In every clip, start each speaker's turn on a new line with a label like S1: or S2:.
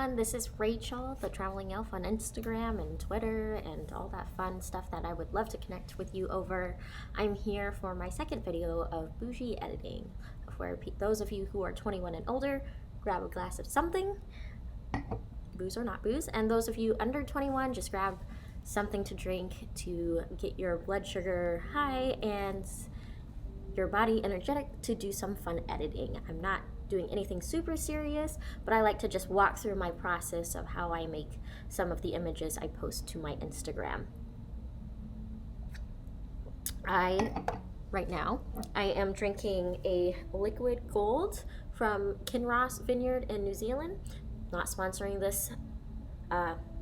S1: This is Rachel, the Traveling Elf on Instagram and Twitter and all that fun stuff that I would love to connect with you over. I'm here for my second video of bougie editing, where those of you who are 21 and older, grab a glass of something, booze or not booze, and those of you under 21, just grab something to drink to get your blood sugar high and your body energetic to do some fun editing. I'm not doing anything super serious, but I like to just walk through my process of how I make some of the images I post to my Instagram. Right now, I am drinking a liquid gold from Kinross Vineyard in New Zealand. Not sponsoring this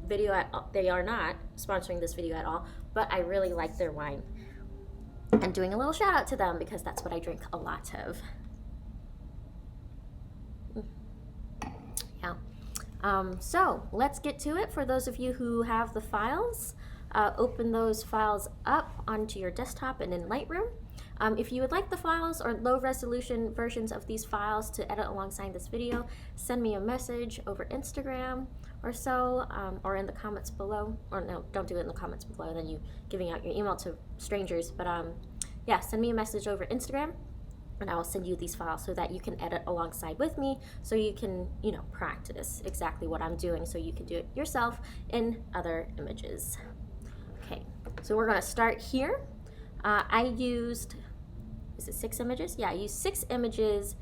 S1: video they are not sponsoring this video at all, but I really like their wine. And doing a little shout out to them because that's what I drink a lot of. So let's get to it. For those of you who have the files, open those files up onto your desktop and in Lightroom. If you would like the files or low resolution versions of these files to edit alongside this video, send me a message over Instagram or so, or in the comments below. Or no, don't do it in the comments below, then you giving out your email to strangers. But yeah, send me a message over Instagram and I will send you these files so that you can edit alongside with me, so you can, practice exactly what I'm doing so you can do it yourself in other images. Okay, so we're gonna start here. I used, is it 6 images? Yeah, I used 6 images.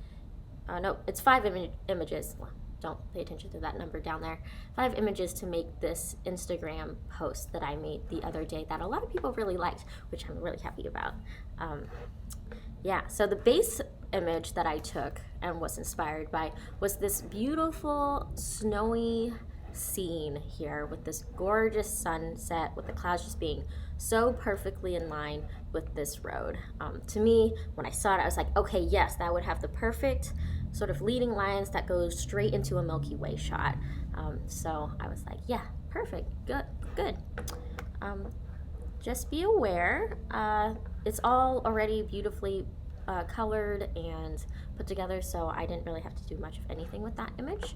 S1: No, it's 5 images. Well, don't pay attention to that number down there. 5 images to make this Instagram post that I made the other day that a lot of people really liked, which I'm really happy about. Yeah, so the base image that I took and was inspired by was this beautiful snowy scene here with this gorgeous sunset with the clouds just being so perfectly in line with this road. To me, when I saw it, I was like, okay, yes, that would have the perfect sort of leading lines that goes straight into a Milky Way shot. So I was like, yeah, perfect, good. Just be aware, it's all already beautifully colored and put together, so I didn't really have to do much of anything with that image.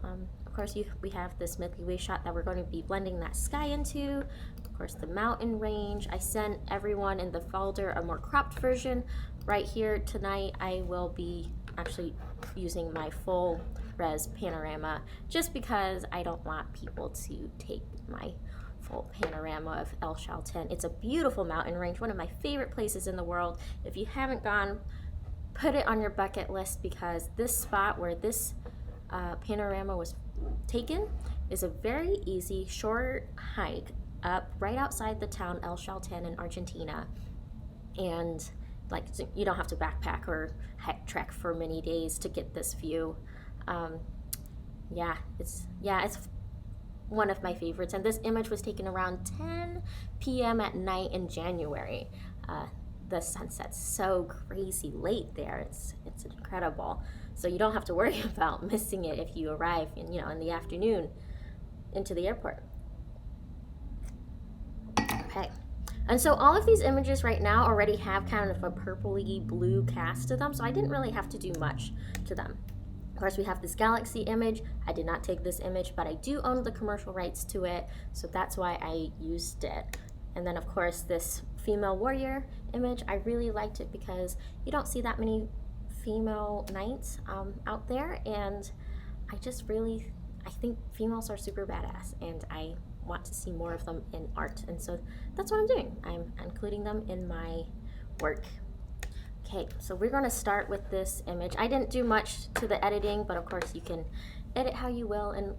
S1: Of course, we have this Milky Way shot that we're going to be blending that sky into. Of course, the mountain range. I sent everyone in the folder a more cropped version. Right here tonight, I will be actually using my full res panorama just because I don't want people to take my full panorama of El Chaltén. It's a beautiful mountain range, one of my favorite places in the world. If you haven't gone, put it on your bucket list, because this spot where this panorama was taken is a very easy, short hike up right outside the town El Chaltén in Argentina. And like, you don't have to backpack or trek for many days to get this view. It's one of my favorites, and this image was taken around 10 p.m. at night in January. The sunset's so crazy late there. It's incredible. So you don't have to worry about missing it if you arrive in the afternoon into the airport. Okay. And so all of these images right now already have kind of a purpley blue cast to them, so I didn't really have to do much to them. Of course, we have this galaxy image. I did not take this image, but I do own the commercial rights to it, so that's why I used it. And then, of course, this female warrior image, I really liked it because you don't see that many female knights out there, and I think females are super badass, and I want to see more of them in art, and so that's what I'm doing. I'm including them in my work. Okay, so we're going to start with this image. I didn't do much to the editing, but of course you can edit how you will in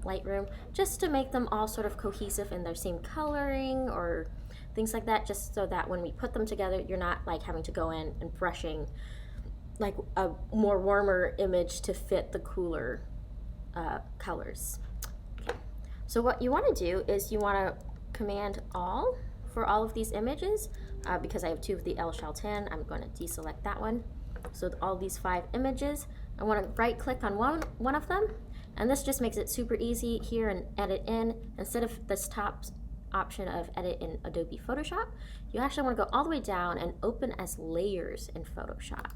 S1: Lightroom, just to make them all sort of cohesive in their same coloring or things like that, just so that when we put them together, you're not like having to go in and brushing like a more warmer image to fit the cooler colors. Okay. So what you want to do is you want to Command all for all of these images. Because I have 2 of the El Chaltén, I'm going to deselect that one. So all these 5 images, I want to right click on one of them, and this just makes it super easy here and edit in. Instead of this top option of edit in Adobe Photoshop, you actually want to go all the way down and open as layers in Photoshop.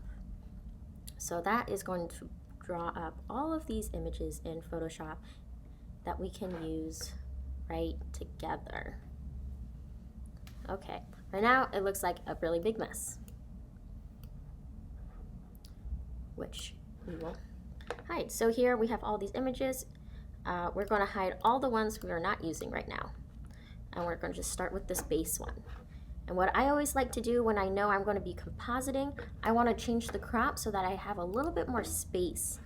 S1: So that is going to draw up all of these images in Photoshop that we can use right together. Okay, right now it looks like a really big mess, which we will hide. So here we have all these images. We're going to hide all the ones we are not using right now. And we're going to just start with this base one. And what I always like to do when I know I'm going to be compositing, I want to change the crop so that I have a little bit more space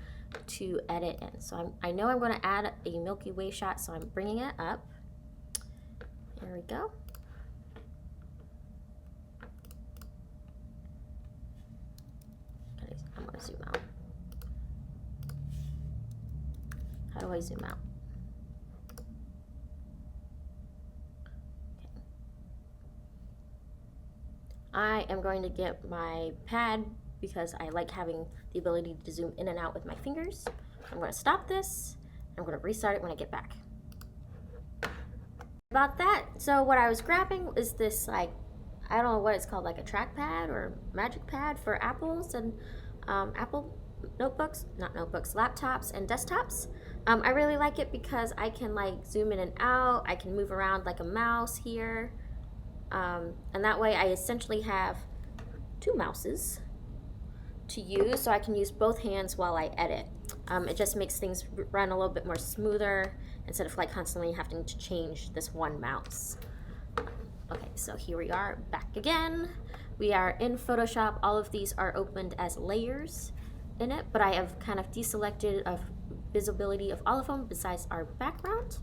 S1: to edit in. So I know I'm going to add a Milky Way shot, so I'm bringing it up. There we go. I'm going to zoom out. How do I zoom out? Okay. I am going to get my pad because I like having the ability to zoom in and out with my fingers. I'm going to stop this. I'm going to restart it when I get back. About that, so what I was grabbing is this, like, I don't know what it's called, like a trackpad or magic pad for Apples and Apple notebooks, not notebooks, laptops and desktops. I really like it because I can like zoom in and out. I can move around like a mouse here. And that way I essentially have two mouses to use, so I can use both hands while I edit. It just makes things run a little bit more smoother instead of like constantly having to change this one mouse. Okay, so here we are back again. We are in Photoshop. All of these are opened as layers in it, but I have kind of deselected of visibility of all of them besides our background.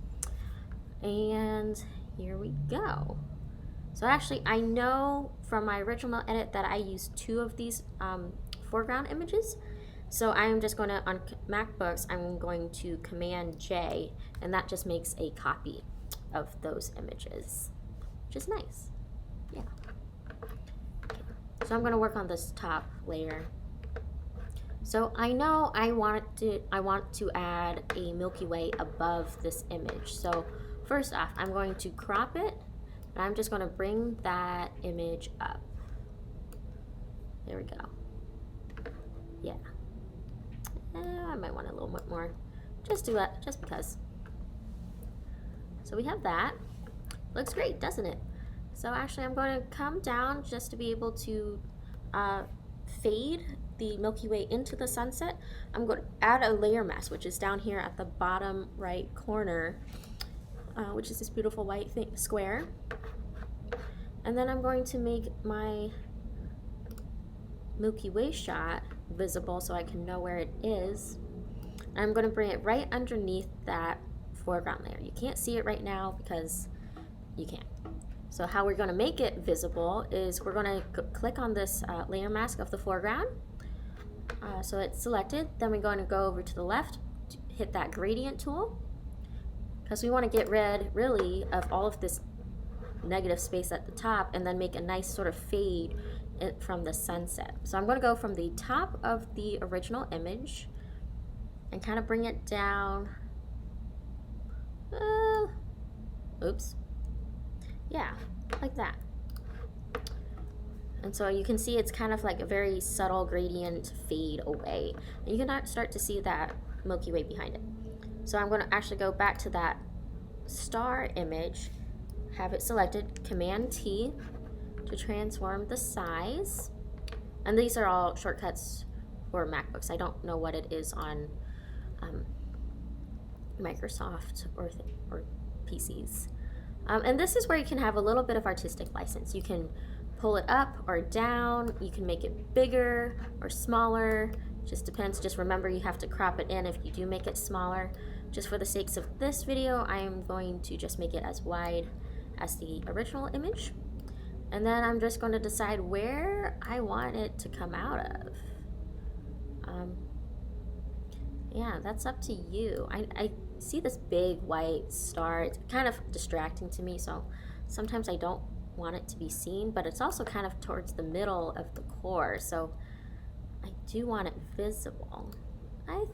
S1: And here we go. So actually, I know from my original edit that I used two of these foreground images. So I'm just going to, on MacBooks, I'm going to Command J, and that just makes a copy of those images, which is nice. Yeah. Okay. So I'm going to work on this top layer. So I know I want to add a Milky Way above this image. So first off, I'm going to crop it, and I'm just going to bring that image up. There we go. Yeah. I might want a little bit more. Just do that, just because. So we have that. Looks great, doesn't it? So actually I'm going to come down just to be able to fade the Milky Way into the sunset. I'm going to add a layer mask, which is down here at the bottom right corner, which is this beautiful white square. And then I'm going to make my Milky Way shot visible so I can know where it is. And I'm going to bring it right underneath that foreground layer. You can't see it right now because you can't. So how we're going to make it visible is we're going to click on this layer mask of the foreground. So it's selected. Then we're going to go over to the left, hit that gradient tool, because we want to get rid really of all of this negative space at the top and then make a nice sort of fade from the sunset. So I'm going to go from the top of the original image and kind of bring it down. Oops. Yeah, like that. And so you can see it's kind of like a very subtle gradient fade away. And you can start to see that Milky Way behind it. So I'm going to actually go back to that star image, have it selected, Command T to transform the size. And these are all shortcuts for MacBooks. I don't know what it is on Microsoft or PCs. And this is where you can have a little bit of artistic license. You can pull it up or down. You can make it bigger or smaller. Just depends. Just remember you have to crop it in if you do make it smaller. Just for the sakes of this video, I am going to just make it as wide as the original image. And then I'm just going to decide where I want it to come out of. Yeah, that's up to you. I see this big white star. It's kind of distracting to me, so sometimes I don't want it to be seen, but it's also kind of towards the middle of the core, so I do want it visible. I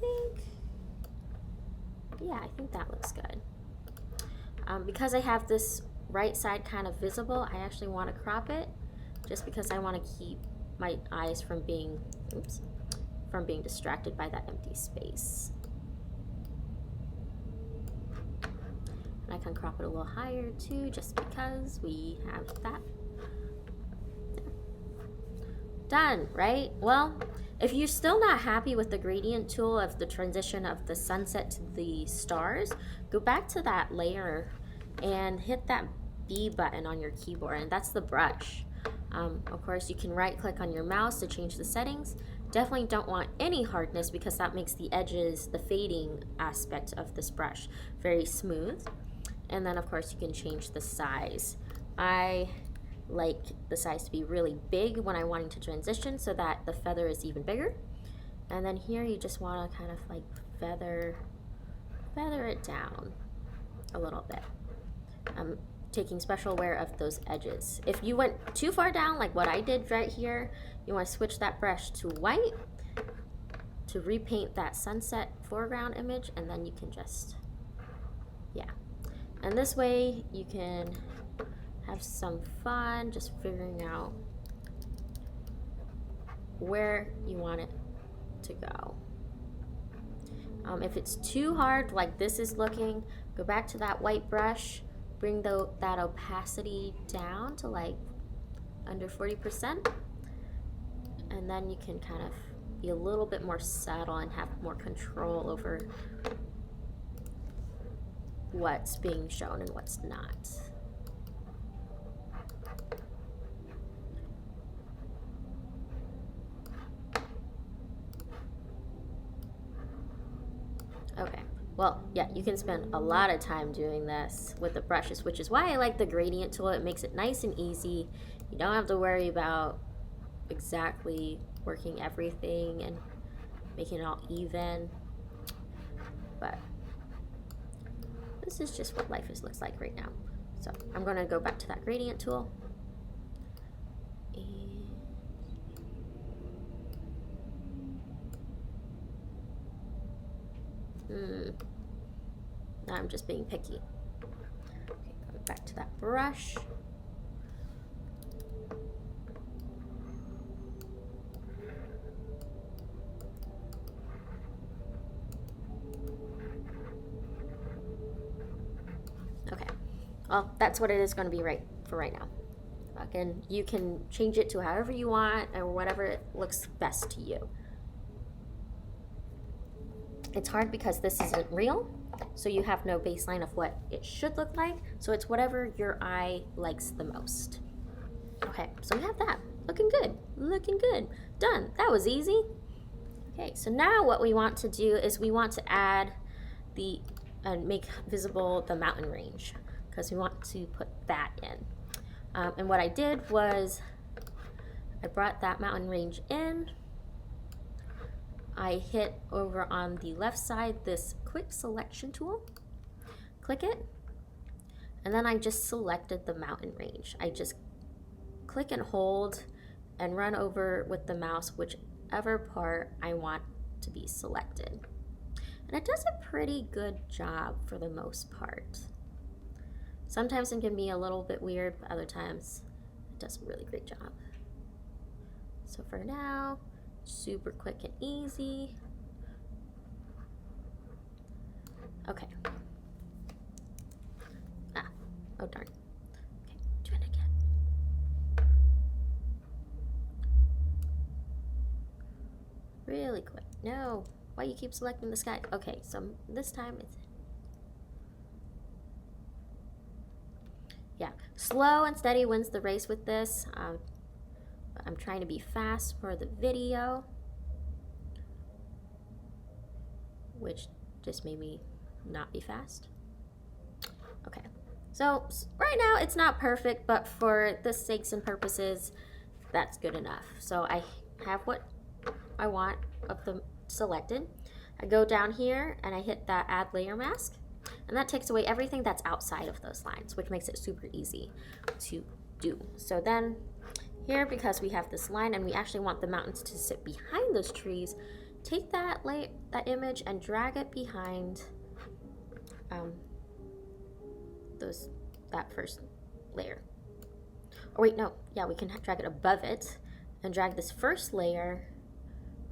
S1: think that looks good. Because I have this right side kind of visible, I actually want to crop it just because I want to keep my eyes from being from being distracted by that empty space. And I can crop it a little higher too, just because we have that. Done, right? Well, if you're still not happy with the gradient tool of the transition of the sunset to the stars, go back to that layer and hit that B button on your keyboard, and that's the brush. Of course, you can right click on your mouse to change the settings. Definitely don't want any hardness because that makes the edges, the fading aspect of this brush, very smooth. And then of course you can change the size. I like the size to be really big when I'm wanting to transition so that the feather is even bigger. And then here you just want to kind of like feather it down a little bit. Taking special aware of those edges. If you went too far down, like what I did right here, you want to switch that brush to white to repaint that sunset foreground image, and then you can just, yeah. And this way you can have some fun just figuring out where you want it to go. If it's too hard, like this is looking, go back to that white brush, bring that opacity down to like under 40%, and then you can kind of be a little bit more subtle and have more control over what's being shown and what's not. Okay. Well, yeah, you can spend a lot of time doing this with the brushes, which is why I like the gradient tool. It makes it nice and easy. You don't have to worry about exactly working everything and making it all even. But this is just what life looks like right now. So I'm going to go back to that gradient tool. Now I'm just being picky. Okay, go back to that brush. Okay, well, that's what it is going to be right now. Again, you can change it to however you want or whatever looks best to you. It's hard because this isn't real, so you have no baseline of what it should look like, so it's whatever your eye likes the most. Okay, so we have that. Looking good, done. That was easy. Okay, so now what we want to do is we want to add make visible the mountain range, because we want to put that in. And what I did was I brought that mountain range in. I hit over on the left side this quick selection tool, click it, and then I just selected the mountain range. I just click and hold and run over with the mouse whichever part I want to be selected. And it does a pretty good job for the most part. Sometimes it can be a little bit weird, but other times it does a really great job. So for now, super quick and easy. Okay. Oh darn. Okay, do it again. Really quick. No. Why you keep selecting the sky? Okay, so this time it's, yeah, slow and steady wins the race with this. I'm trying to be fast for the video, which just made me not be fast. Okay, so right now it's not perfect, but for the sakes and purposes, that's good enough. So I have what I want of them selected. I go down here and I hit that add layer mask, and that takes away everything that's outside of those lines, which makes it super easy to do. So then here, because we have this line and we actually want the mountains to sit behind those trees, take that image and drag it behind that first layer. Oh wait, no, yeah, we can drag it above it and drag this first layer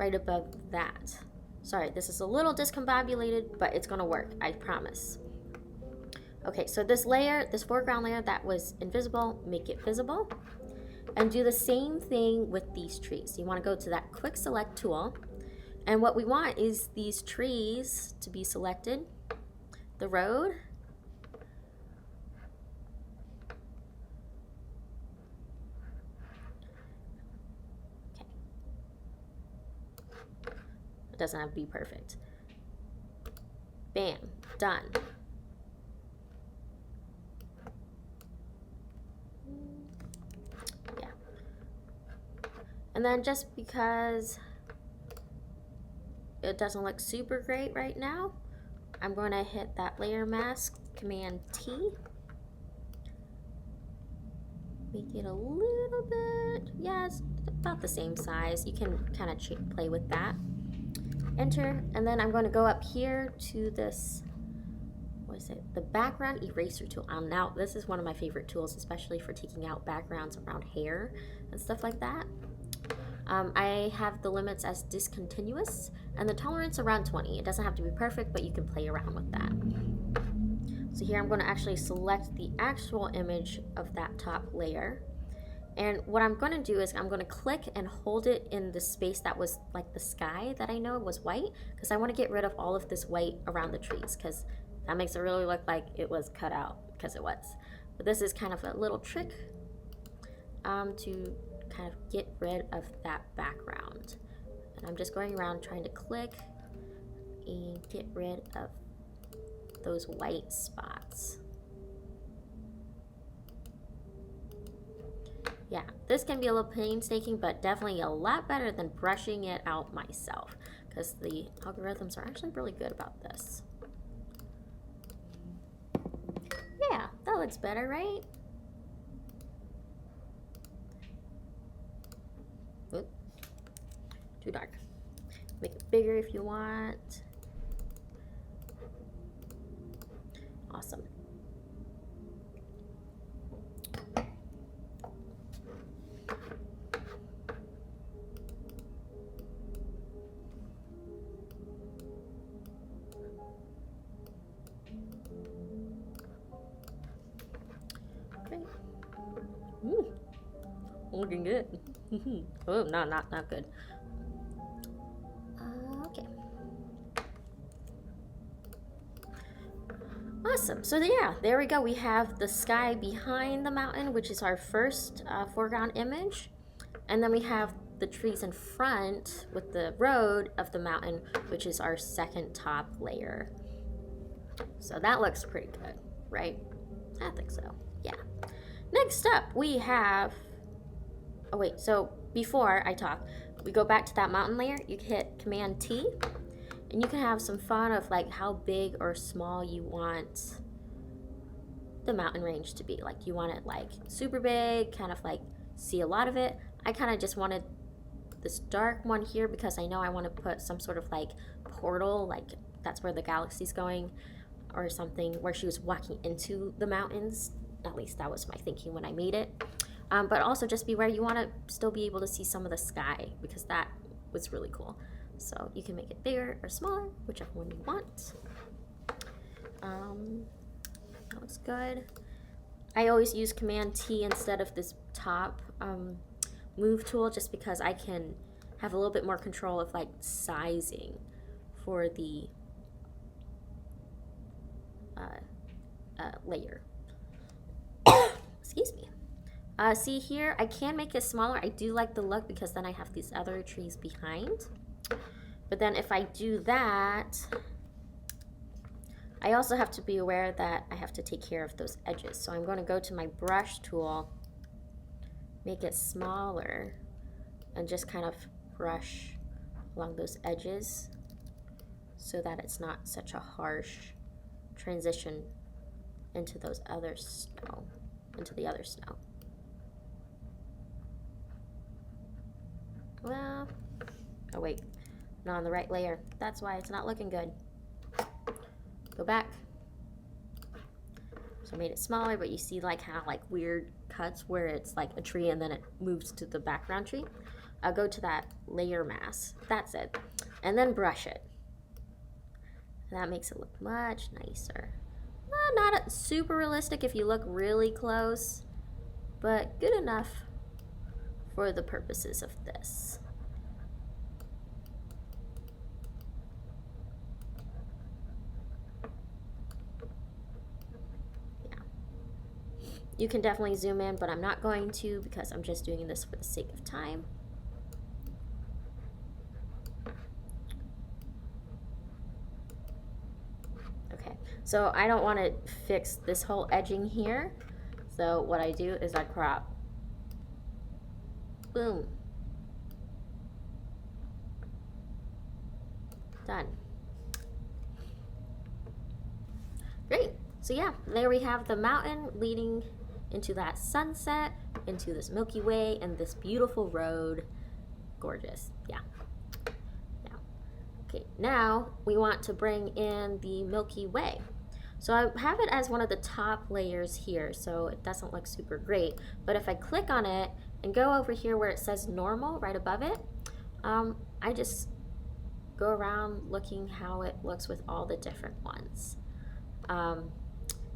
S1: right above that. Sorry, this is a little discombobulated, but it's gonna work, I promise. Okay, so this layer, this foreground layer that was invisible, make it visible. And do the same thing with these trees. You want to go to that quick select tool. And what we want is these trees to be selected. The road. Okay. It doesn't have to be perfect. Bam, done. And then just because it doesn't look super great right now, I'm going to hit that layer mask, Command T. Make it a little bit, yes, about the same size. You can kind of play with that. Enter, and then I'm going to go up here to this, what is it? The background eraser tool. Now, this is one of my favorite tools, especially for taking out backgrounds around hair and stuff like that. I have the limits as discontinuous and the tolerance around 20. It doesn't have to be perfect, but you can play around with that. So here I'm going to actually select the actual image of that top layer. And what I'm going to do is I'm going to click and hold it in the space that was like the sky that I know was white, because I want to get rid of all of this white around the trees, because that makes it really look like it was cut out, because it was. But this is kind of a little trick to kind of get rid of that background. And I'm just going around trying to click and get rid of those white spots. Yeah, this can be a little painstaking, but definitely a lot better than brushing it out myself, because the algorithms are actually really good about this. Yeah, that looks better, right? Oop, too dark. Make it bigger if you want. Awesome. Great. Looking good. Oh, no, not good. Okay. Awesome. So yeah, there we go. We have the sky behind the mountain, which is our first foreground image. And then we have the trees in front with the road of the mountain, which is our second top layer. So that looks pretty good, right? I think so. Yeah. Next up, we have... Oh, wait. So before I talk, we go back to that mountain layer. You can hit Command T. And you can have some fun of like how big or small you want the mountain range to be. Like you want it like super big, kind of like see a lot of it. I kind of just wanted this dark one here because I know I want to put some sort of like portal, like that's where the galaxy's going or something, where she was walking into the mountains. At least that was my thinking when I made it. But also just be where you want to still be able to see some of the sky, because that was really cool. So you can make it bigger or smaller, whichever one you want. That looks good. I always use Command T instead of this top move tool, just because I can have a little bit more control of like sizing for the layer. Excuse me. See here, I can make it smaller. I do like the look because then I have these other trees behind. But then if I do that, I also have to be aware that I have to take care of those edges. So I'm going to go to my brush tool, make it smaller, and just kind of brush along those edges so that it's not such a harsh transition into those other snow, into the other snow. Well, oh wait. Not on the right layer. That's why it's not looking good. Go back. So I made it smaller, but you see like how like weird cuts where it's like a tree and then it moves to the background tree. go to that layer mask. That's it. And then brush it. That makes it look much nicer. Not super realistic if you look really close, but good enough for the purposes of this. Yeah. You can definitely zoom in, but I'm not going to because I'm just doing this for the sake of time. So I don't want to fix this whole edging here. So what I do is I crop. Boom. Done. Great. So yeah, there we have the mountain leading into that sunset, into this Milky Way, and this beautiful road. Gorgeous. Yeah. Okay, now we want to bring in the Milky Way. So I have it as one of the top layers here, so it doesn't look super great. But if I click on it and go over here where it says normal right above it, I just go around looking how it looks with all the different ones.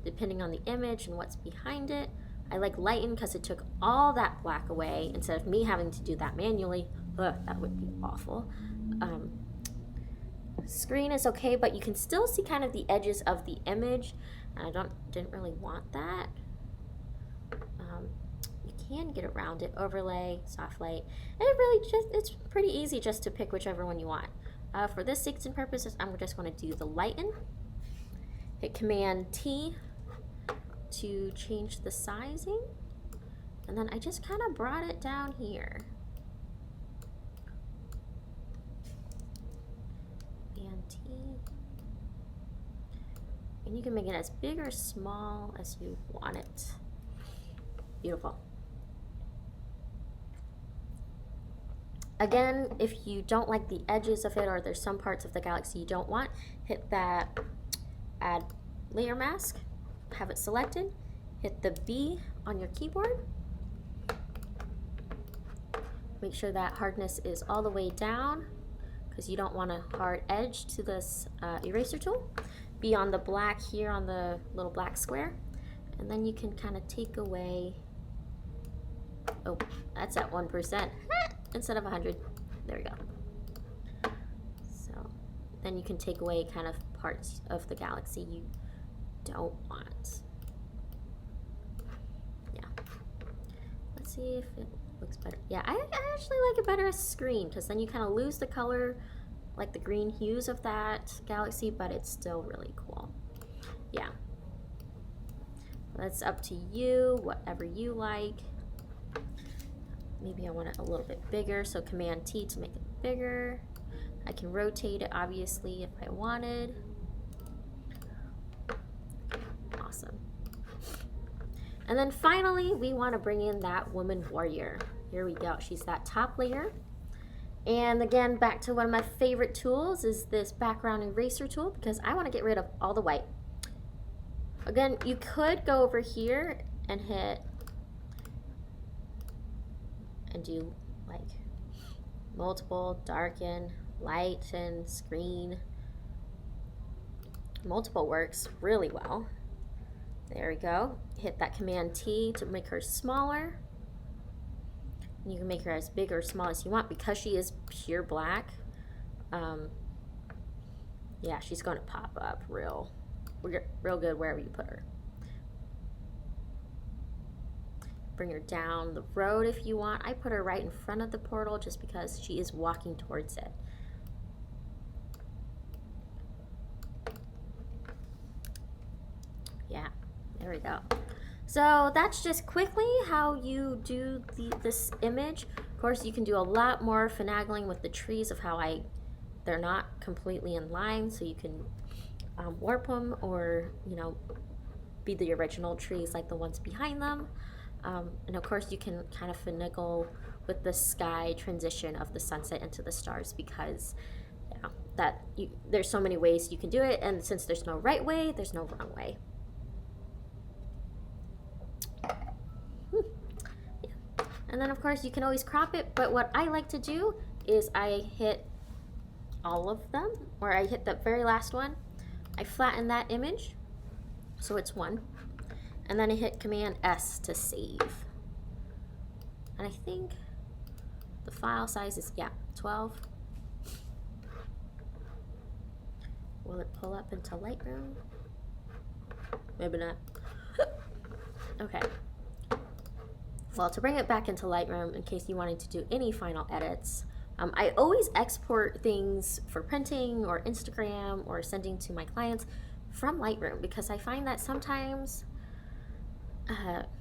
S1: Depending on the image and what's behind it, I like lighten because it took all that black away instead of me having to do that manually. Ugh, that would be awful. Screen is okay, but you can still see kind of the edges of the image, and I didn't really want that. You can get around it, overlay, soft light, and it's pretty easy just to pick whichever one you want. For this sakes and purposes, I'm just going to do the lighten. Hit Command T to change the sizing, and then I just kind of brought it down here. And you can make it as big or small as you want it. Beautiful. Again, if you don't like the edges of it or there's some parts of the galaxy you don't want, hit that add layer mask, have it selected, hit the B on your keyboard. Make sure that hardness is all the way down because you don't want a hard edge to this eraser tool. Be on the black here on the little black square, and then you can kind of take away, oh, that's at 1% instead of 100. There we go. So then you can take away kind of parts of the galaxy you don't want. Yeah. Let's see if it looks better. Yeah, I actually like it better as screen because then you kind of lose the color, like the green hues of that galaxy, but it's still really cool. Yeah. That's up to you, whatever you like. Maybe I want it a little bit bigger, so Command T to make it bigger. I can rotate it, obviously, if I wanted. Awesome. And then finally, we want to bring in that woman warrior. Here we go. She's that top layer. And again, back to one of my favorite tools is this background eraser tool because I want to get rid of all the white. Again, you could go over here and hit and do like multiple, darken, lighten, screen. Multiple works really well. There we go. Hit that Command T to make her smaller. You can make her as big or small as you want because she is pure black. Yeah, she's going to pop up real good wherever you put her. Bring her down the road if you want. I put her right in front of the portal just because she is walking towards it. Yeah, there we go. So that's just quickly how you do this image. Of course, you can do a lot more finagling with the trees of how they're not completely in line, so you can warp them or, you know, be the original trees like the ones behind them. And of course, you can kind of finagle with the sky transition of the sunset into the stars because there's so many ways you can do it, and since there's no right way, there's no wrong way. And then of course you can always crop it, but what I like to do is I hit all of them, or I hit the very last one. I flatten that image so it's one, and then I hit Command S to save. And I think the file size is, yeah, 12. Will it pull up into Lightroom? Maybe not. Okay. Well, to bring it back into Lightroom, in case you wanted to do any final edits, I always export things for printing or Instagram or sending to my clients from Lightroom, because I find that sometimes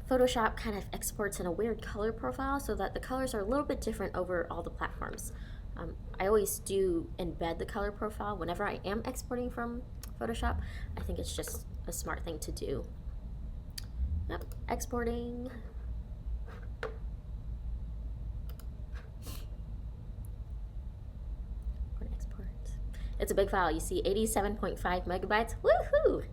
S1: Photoshop kind of exports in a weird color profile so that the colors are a little bit different over all the platforms. I always do embed the color profile whenever I am exporting from Photoshop. I think it's just a smart thing to do. Yep, exporting. It's a big file. You see 87.5 megabytes. Woohoo!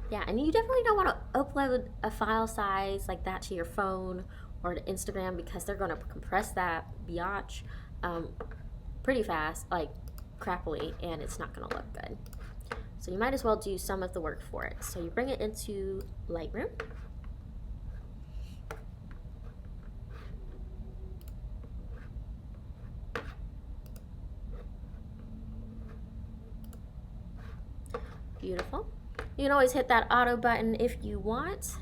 S1: Yeah, and you definitely don't want to upload a file size like that to your phone or to Instagram, because they're going to compress that biatch pretty fast, like crappily, and it's not going to look good. So you might as well do some of the work for it. So you bring it into Lightroom. Beautiful. You can always hit that auto button if you want.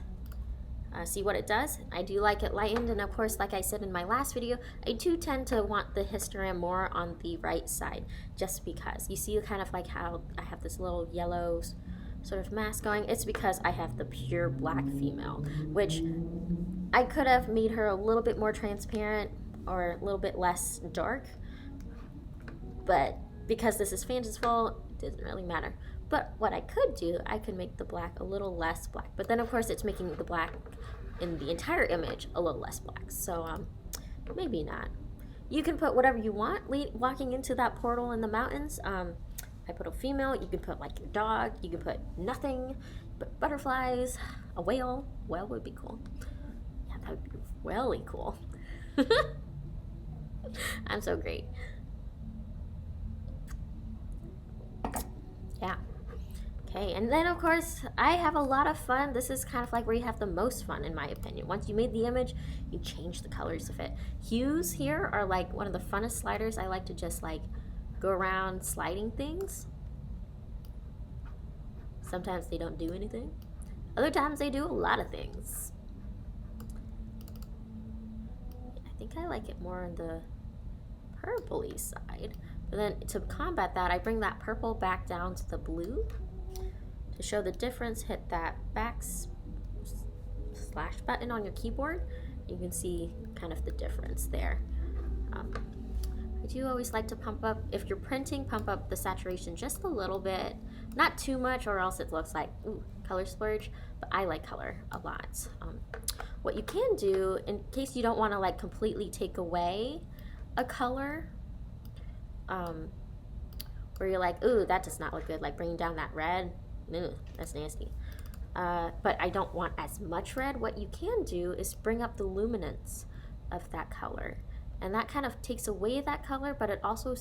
S1: See what it does. I do like it lightened, and of course, like I said in my last video, I do tend to want the histogram more on the right side, just because. You see kind of like how I have this little yellow sort of mask going? It's because I have the pure black female, which I could have made her a little bit more transparent or a little bit less dark, but because this is fanciful, it doesn't really matter. But what I could do, I could make the black a little less black. But then, of course, it's making the black in the entire image a little less black. So maybe not. You can put whatever you want walking into that portal in the mountains. I put a female. You can put like your dog. You can put nothing but butterflies. A whale. Whale would be cool. Yeah, that would be really cool. I'm so great. Yeah. Okay, and then of course, I have a lot of fun. This is kind of like where you have the most fun, in my opinion. Once you made the image, you change the colors of it. Hues here are like one of the funnest sliders. I like to just like go around sliding things. Sometimes they don't do anything. Other times they do a lot of things. I think I like it more on the purpley side. But then to combat that, I bring that purple back down to the blue. To show the difference, hit that slash button on your keyboard. You can see kind of the difference there. I do always like to pump up, if you're printing, pump up the saturation just a little bit. Not too much, or else it looks like, ooh, color splurge. But I like color a lot. What you can do, in case you don't want to like completely take away a color, where you're like, ooh, that does not look good, like bringing down that red. Ooh, that's nasty. But I don't want as much red. What you can do is bring up the luminance of that color. And that kind of takes away that color, but it also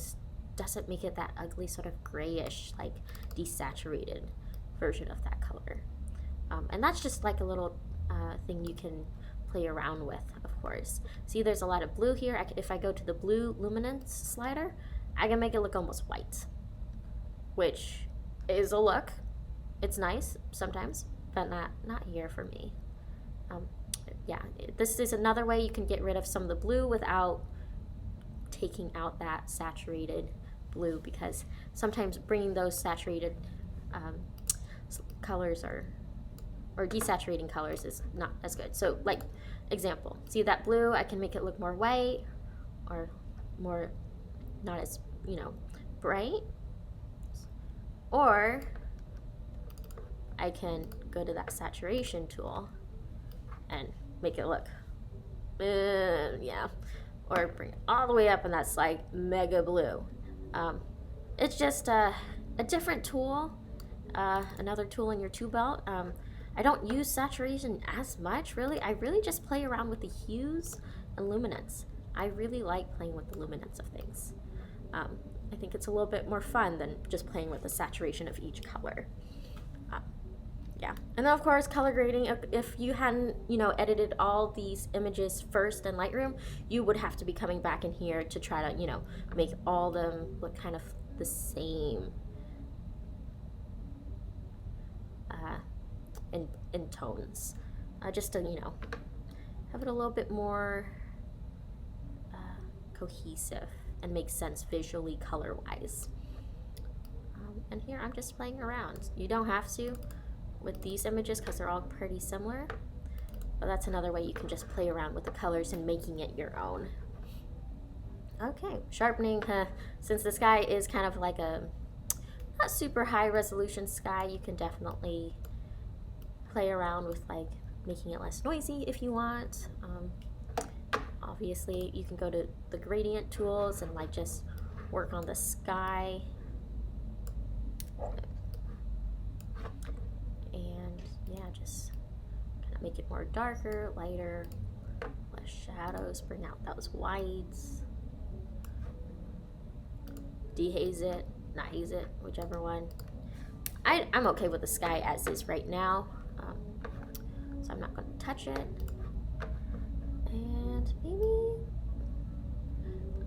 S1: doesn't make it that ugly sort of grayish, like desaturated version of that color. And that's just like a little thing you can play around with, of course. See, there's a lot of blue here. If I go to the blue luminance slider, I can make it look almost white, which is a look. It's nice sometimes, but not here for me. Yeah, this is another way you can get rid of some of the blue without taking out that saturated blue, because sometimes bringing those saturated colors or desaturating colors is not as good. So like example, see that blue, I can make it look more white or more not as, bright. Or I can go to that saturation tool and make it look, yeah, or bring it all the way up, and that's like mega blue. It's just a different tool, another tool in your tool belt. I don't use saturation as much, really. I really just play around with the hues and luminance. I really like playing with the luminance of things. I think it's a little bit more fun than just playing with the saturation of each color. Yeah, and then of course color grading. If you hadn't, edited all these images first in Lightroom, you would have to be coming back in here to try to, make all them look kind of the same in tones, just to, have it a little bit more cohesive and make sense visually, color-wise. And here I'm just playing around. You don't have to with these images because they're all pretty similar, but that's another way you can just play around with the colors and making it your own. Okay, sharpening. Since the sky is kind of like a not super high resolution sky, you can definitely play around with like making it less noisy if you want. Obviously you can go to the gradient tools and like just work on the sky. And yeah, just kind of make it more darker, lighter, less shadows, bring out those whites. Dehaze it, not haze it, whichever one. I'm okay with the sky as is right now, so I'm not going to touch it. And maybe,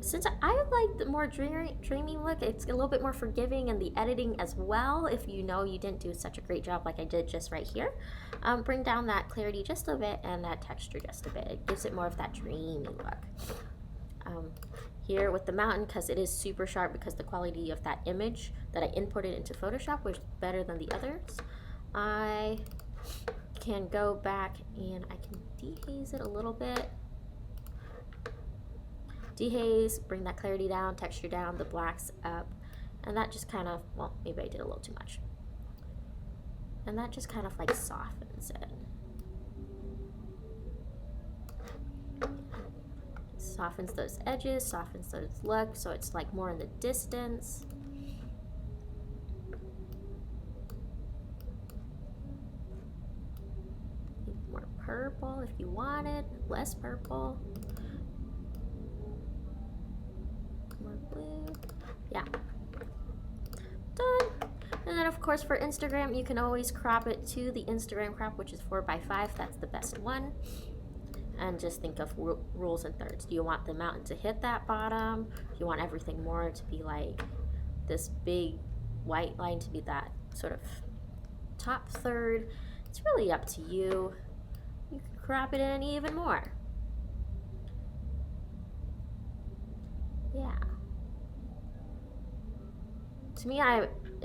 S1: since I like the more dreamy look, it's a little bit more forgiving, and the editing as well, if you didn't do such a great job like I did just right here, bring down that clarity just a bit and that texture just a bit. It gives it more of that dreamy look. Here with the mountain, because it is super sharp, because the quality of that image that I inputted into Photoshop was better than the others, I can go back and I can dehaze it a little bit. Dehaze, bring that clarity down, texture down, the blacks up, and that just kind of, well, maybe I did a little too much. And that just kind of like softens it. Softens those edges, softens those looks, so it's like more in the distance. More purple if you want it, less purple. More blue. Yeah. Done. And then of course for Instagram, you can always crop it to the Instagram crop, which is 4:5. That's the best one. And just think of rules and thirds. Do you want the mountain to hit that bottom? Do you want everything more to be like this big white line to be that sort of top third? It's really up to you. You can crop it in even more. Yeah. To me,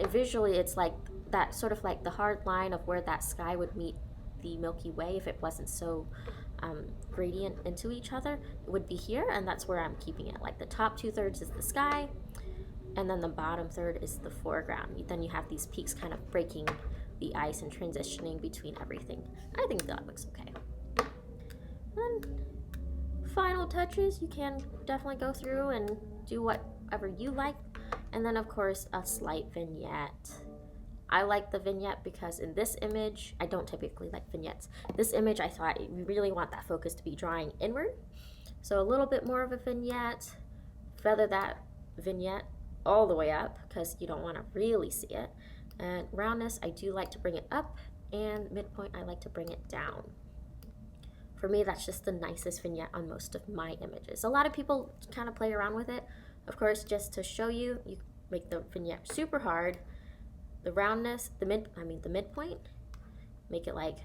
S1: visually, it's like that sort of like the hard line of where that sky would meet the Milky Way if it wasn't so gradient into each other. It would be here, and that's where I'm keeping it. Like the top 2/3 is the sky, and then the bottom third is the foreground. Then you have these peaks kind of breaking the ice and transitioning between everything. I think that looks okay. And final touches, you can definitely go through and do whatever you like. And then of course a slight vignette. I like the vignette because in this image, I don't typically like vignettes. This image, I thought we really want that focus to be drawing inward. So a little bit more of a vignette, feather that vignette all the way up because you don't want to really see it. And roundness, I do like to bring it up, and midpoint, I like to bring it down. For me, that's just the nicest vignette on most of my images. A lot of people kind of play around with it. Of course, just to show you, you make the vignette super hard. The roundness, the midpoint, make it like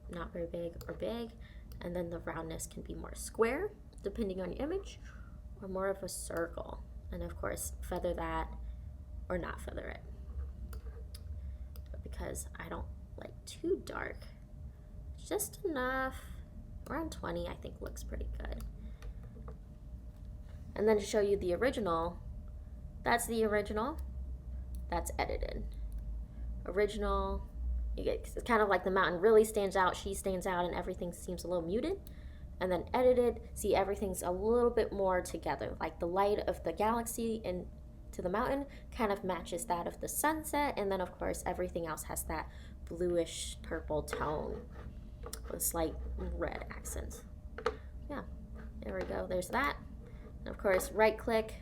S1: not very big or big, and then the roundness can be more square depending on your image, or more of a circle. And of course, feather that or not feather it. But because I don't like too dark, just enough, around 20 I think looks pretty good. And then to show you the original, that's the original, that's edited. Original, it's kind of like the mountain really stands out, she stands out, and everything seems a little muted. And then edited, see everything's a little bit more together, like the light of the galaxy into the mountain kind of matches that of the sunset, and then of course everything else has that bluish purple tone with slight red accents. Yeah, There we go, there's that. And of course, right click,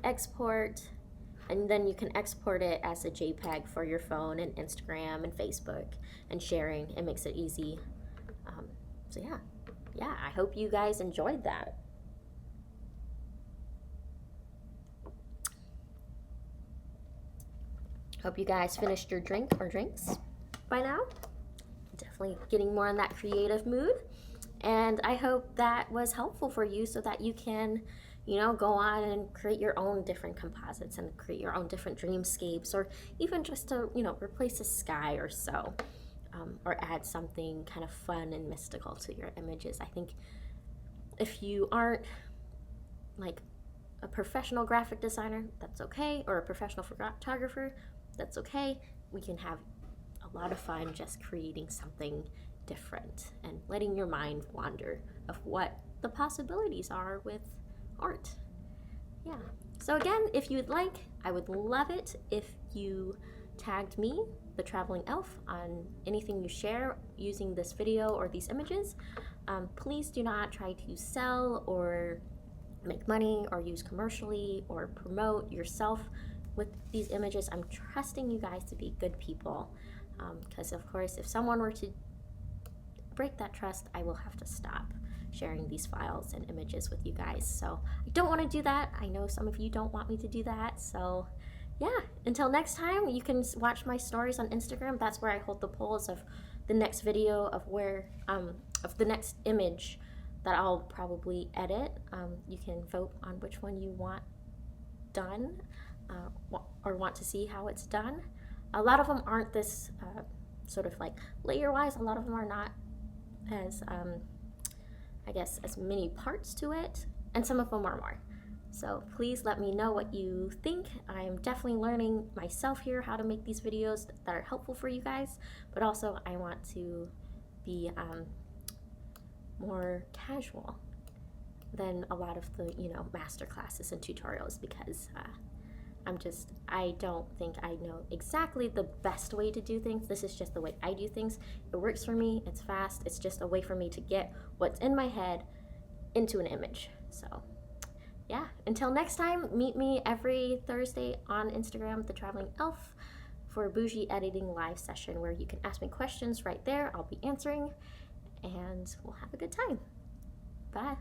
S1: export, and then you can export it as a JPEG for your phone and Instagram and Facebook and sharing. It makes it easy. So yeah, I hope you guys enjoyed that. Hope you guys finished your drink or drinks by now. Definitely getting more in that creative mood. And I hope that was helpful for you so that you can, you know, go on and create your own different composites and create your own different dreamscapes, or even just to, you know, replace a sky or so, or add something kind of fun and mystical to your images. I think if you aren't like a professional graphic designer, that's okay, or a professional photographer, that's okay. We can have a lot of fun just creating something different and letting your mind wander of what the possibilities are with art. Yeah. So again, if you'd like, I would love it if you tagged me, the Traveling Elf, on anything you share using this video or these images. Please do not try to sell or make money or use commercially or promote yourself with these images. I'm trusting you guys to be good people, because of course, if someone were to break that trust, I will have to stop sharing these files and images with you guys. So I don't want to do that. I know some of you don't want me to do that. So yeah, until next time, you can watch my stories on Instagram. That's where I hold the polls of the next video of where of the next image that I'll probably edit. You can vote on which one you want done, or want to see how it's done. A lot of them aren't this sort of like layer wise. A lot of them are not as I guess as many parts to it, and some of them are more. So please let me know what you think. I'm definitely learning myself here how to make these videos that are helpful for you guys, but also I want to be more casual than a lot of the, you know, master classes and tutorials, because I don't think I know exactly the best way to do things. This is just the way I do things. It works for me, it's fast, it's just a way for me to get what's in my head into an image. So yeah, until next time, meet me every Thursday on Instagram, The Traveling Elf, for a Boozie editing live session where you can ask me questions right there. I'll be answering, and we'll have a good time. Bye.